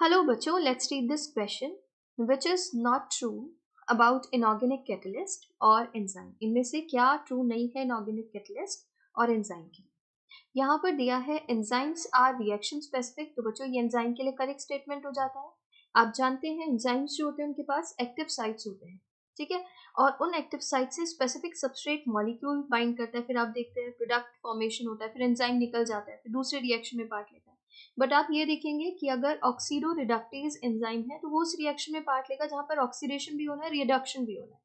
Hello बच्चों, let's read this question which is not true about inorganic catalyst और enzyme. इनमें से क्या true नहीं है inorganic catalyst और enzyme के लिए? यहाँ पर दिया है enzymes are reaction specific. तो बच्चों ये enzyme के लिए correct statement हो जाता है. आप जानते हैं enzymes जो होते हैं उनके पास active sites होते हैं, ठीक है, और उन एक्टिव साइट से स्पेसिफिक सबस्ट्रेट मॉलिक्यूल बाइंड करता है. फिर आप देखते हैं प्रोडक्ट फॉर्मेशन होता है, फिर एंजाइम निकल जाता है, फिर दूसरे रिएक्शन में पार्ट लेता है. बट आप ये देखेंगे कि अगर ऑक्सीडो रिडक्टेज एंजाइम है तो वो उस रिएक्शन में पार्ट लेगा जहां पर ऑक्सीडेशन भी होना है, रिडक्शन भी होना है,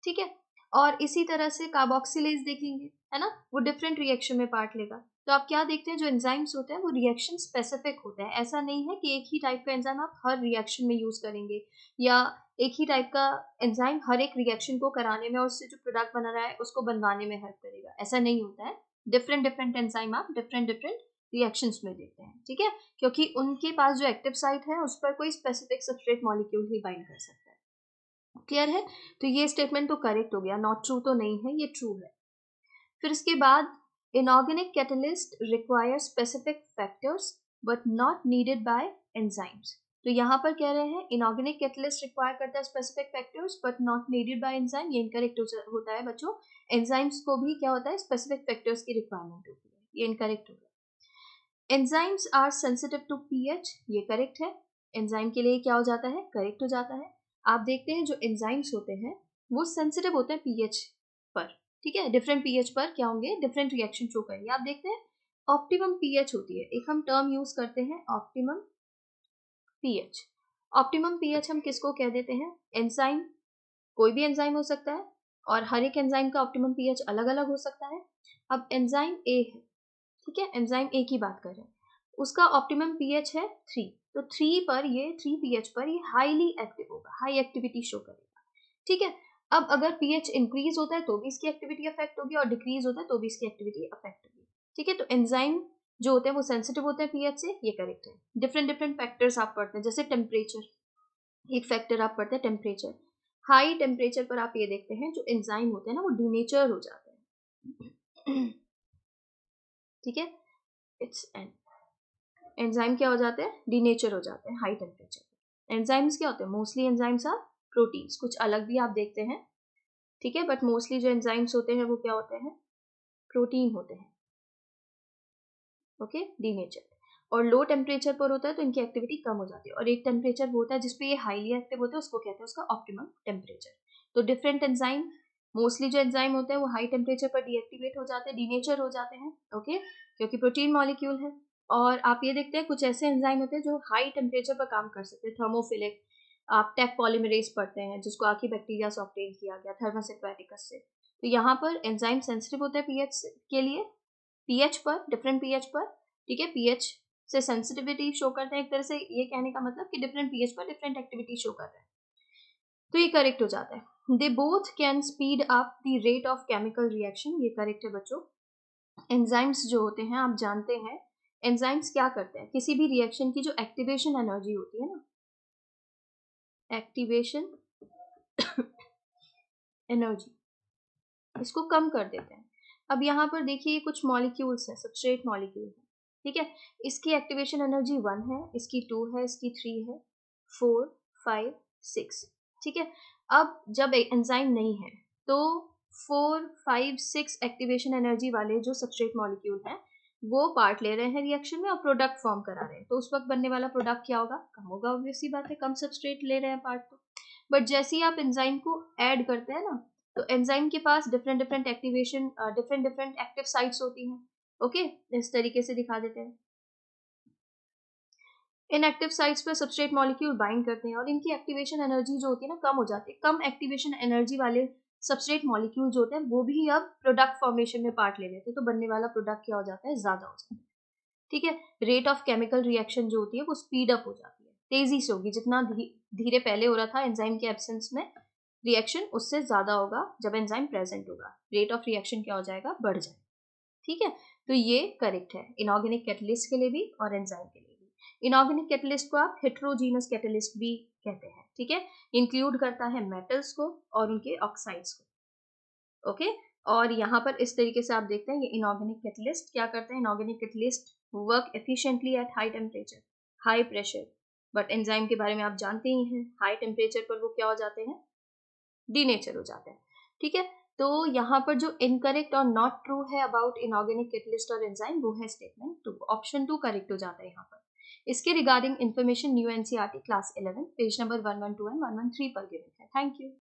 ठीक है. और इसी तरह से कार्बोक्सिलेज देखेंगे, है ना, वो डिफरेंट रिएक्शन में पार्ट लेगा. तो आप क्या देखते हैं, जो एंजाइम्स होते हैं वो रिएक्शन स्पेसिफिक होते हैं. ऐसा नहीं है कि एक ही टाइप का एंजाइम आप हर रिएक्शन में यूज करेंगे या एक ही टाइप का एंजाइम हर एक रिएक्शन को कराने में और उससे जो प्रोडक्ट बना रहा है उसको बनवाने में हेल्प करेगा. ऐसा नहीं होता है. डिफरेंट डिफरेंट एंजाइम आप डिफरेंट डिफरेंट रिएक्शंस में देखते हैं, ठीक है, क्योंकि उनके पास जो एक्टिव साइट है उस पर कोई स्पेसिफिक सबस्ट्रेट मॉलिक्यूल ही बाइंड कर सकता है. क्लियर है? तो ये स्टेटमेंट तो करेक्ट हो गया, नॉट ट्रू तो नहीं है, ये ट्रू है. फिर इसके बाद inorganic catalyst require specific factors but not needed bye enzymes. तो यहाँ पर कह रहे हैं इनऑर्गेनिक कैटलिस्ट रिक्वायर करता है specific factors but not needed bye enzyme. ये इनकरेक्ट होता है बच्चों. एंजाइम्स को भी क्या होता है, स्पेसिफिक फैक्टर्स की रिक्वायरमेंट होती है. ये इनकरेक्ट हो गया. Enzymes are sensitive to pH, ये करेक्ट है. एंजाइम के लिए क्या हो जाता है, करेक्ट हो जाता है. आप देखते हैं जो एंजाइम्स होते हैं वो सेंसिटिव होते हैं पीएच पर, ठीक है. डिफरेंट पीएच पर क्या होंगे, डिफरेंट रिएक्शन शो करेंगे. आप देखते हैं ऑप्टिमम पीएच होती है, एक हम टर्म यूज करते हैं ऑप्टिमम पीएच. ऑप्टिमम पीएच हम किसको कह देते हैं, एंजाइम, कोई भी एंजाइम हो सकता है और हर एक एंजाइम का ऑप्टिमम पीएच अलग अलग हो सकता है. अब एंजाइम ए है, ठीक है, एंजाइम ए की बात कर रहे हैं, उसका ऑप्टिमम पीएच है 3. तो 3 पर ये 3 पीएच पर ये हाईली एक्टिव होगा, हाई एक्टिविटी शो करेगा, ठीक है. अब अगर पीएच इंक्रीज होता है तो भी इसकी एक्टिविटी अफेक्ट होगी और डिक्रीज होता है तो भी इसकी एक्टिविटी अफेक्ट होगी, ठीक है. तो एंजाइम जो होते हैं वो सेंसिटिव होते हैं पीएच से, ये करेक्ट है. डिफरेंट डिफरेंट फैक्टर्स आप पढ़ते हैं, जैसे टेम्परेचर, एक फैक्टर आप पढ़ते हैं टेम्परेचर. हाई टेम्परेचर पर आप ये देखते हैं जो एंजाइम होते हैं ना वो डिनेचर हो जाते हैं, ठीक है. इट्स एन एंजाइम क्या हो जाते हैं, डिनेचर हो जाते हैं हाई टेम्परेचर पर. एंजाइम्स क्या होते हैं, मोस्टली एंजाइम्स आर प्रोटीन्स, कुछ अलग भी आप देखते हैं, ठीक है, बट मोस्टली जो एंजाइम्स होते हैं वो क्या होते हैं, प्रोटीन होते हैं, ओके, डिनेचर. और लो टेम्परेचर पर होता है तो इनकी एक्टिविटी कम हो जाती है, और एक टेम्परेचर वो होता है जिसपे ये हाईली एक्टिव होते हैं, उसको कहते हैं उसका ऑप्टिमम टेम्परेचर. तो डिफरेंट एंजाइम, मोस्टली जो एंजाइम होते हैं वो हाई टेम्परेचर पर डीएक्टिवेट हो जाते हैं, डिनेचर हो जाते हैं, ओके, क्योंकि प्रोटीन मॉलिक्यूल है. और आप ये देखते हैं कुछ ऐसे एंजाइम होते हैं जो हाई टेम्परेचर पर काम कर सकते हैं, थर्मोफिलिक. आप टेक पॉलीमरेज पढ़ते हैं जिसको आर्कीबैक्टीरिया से ऑब्टेन किया गया थर्मोसिक्वेटिकस से. तो यहाँ पर एंजाइम सेंसिटिव होते हैं पीएच के लिए, पीएच पर, डिफरेंट पीएच पर, ठीक है. पीएच से सेंसिटिविटी शो करते हैं, एक तरह से ये कहने का मतलब कि डिफरेंट पीएच पर डिफरेंट एक्टिविटी शो कर रहे हैं. तो ये करेक्ट हो जाता है. They both can speed up the rate of chemical reaction, ये करेक्ट है बच्चों. एंजाइम्स जो होते हैं आप जानते हैं, एंजाइम्स क्या करते हैं, किसी भी रिएक्शन की जो एक्टिवेशन एनर्जी होती है ना, एक्टिवेशन एनर्जी, इसको कम कर देते हैं. अब यहाँ पर देखिए कुछ मॉलिक्यूल्स हैं, सबस्ट्रेट मॉलिक्यूल है, ठीक है. इसकी एक्टिवेशन एनर्जी 1 है, इसकी 2 है, इसकी 3 है, 4, 5, 6, ठीक है. अब जब एंजाइम नहीं है तो 4, 5, 6 एक्टिवेशन एनर्जी वाले जो सबस्ट्रेट मॉलिक्यूल हैं वो पार्ट ले रहे हैं रिएक्शन में और प्रोडक्ट फॉर्म करा रहे हैं. तो उस वक्त बनने वाला प्रोडक्ट क्या होगा, कम होगा, ऑब्वियस सी बात है, कम सबस्ट्रेट ले रहे हैं पार्ट. तो बट जैसे ही आप एंजाइम को ऐड करते हैं ना, तो एंजाइम के पास different different activation, different different active sites होती हैं, ओके. इस तरीके से दिखा देते हैं. इन एक्टिव साइट्स पर सबस्ट्रेट मॉलिक्यूल बाइंड करते हैं और इनकी एक्टिवेशन एनर्जी जो होती है ना कम हो जाती है. कम एक्टिवेशन एनर्जी वाले सबस्ट्रेट मॉलिक्यूल जो होते हैं वो भी अब प्रोडक्ट फॉर्मेशन में पार्ट ले लेते हैं, तो बनने वाला प्रोडक्ट क्या हो जाता है, ज्यादा हो जाता है, ठीक है. रेट ऑफ केमिकल रिएक्शन जो होती है वो स्पीड अप हो जाती है, तेजी से होगी. जितना धीरे पहले हो रहा था एंजाइम के एब्सेंस में रिएक्शन, उससे ज्यादा होगा जब एंजाइम प्रेजेंट होगा. रेट ऑफ रिएक्शन क्या हो जाएगा, बढ़ जाएगा, ठीक है. तो ये करेक्ट है इनऑर्गेनिक कैटलिस्ट के लिए भी और एंजाइम के लिए भी. इनऑर्गेनिक कैटलिस्ट को आप हेट्रोजीनस कैटलिस्ट भी कहते हैं, ठीक है. इंक्लूड करता है मेटल्स को और उनके ऑक्साइड्स को, ओके. और यहाँ पर इस तरीके से आप देखते हैं ये इनऑर्गेनिक कैटलिस्ट क्या करते हैं, inorganic catalyst work efficiently at high temperature, high pressure, but enzyme के बारे में आप जानते ही हैं, हाई टेम्परेचर पर वो क्या हो जाते हैं, डीनेचर हो जाते हैं। ठीक है, तो यहाँ पर जो इनकरेक्ट और नॉट ट्रू है अबाउट इनऑर्गेनिक कैटलिस्ट और एंजाइम वो है स्टेटमेंट 2, ऑप्शन 2 करेक्ट हो जाता है यहाँ पर। इसके regarding information new NCERT class 11 page number 112 and 113 पर गिवन है। Thank you.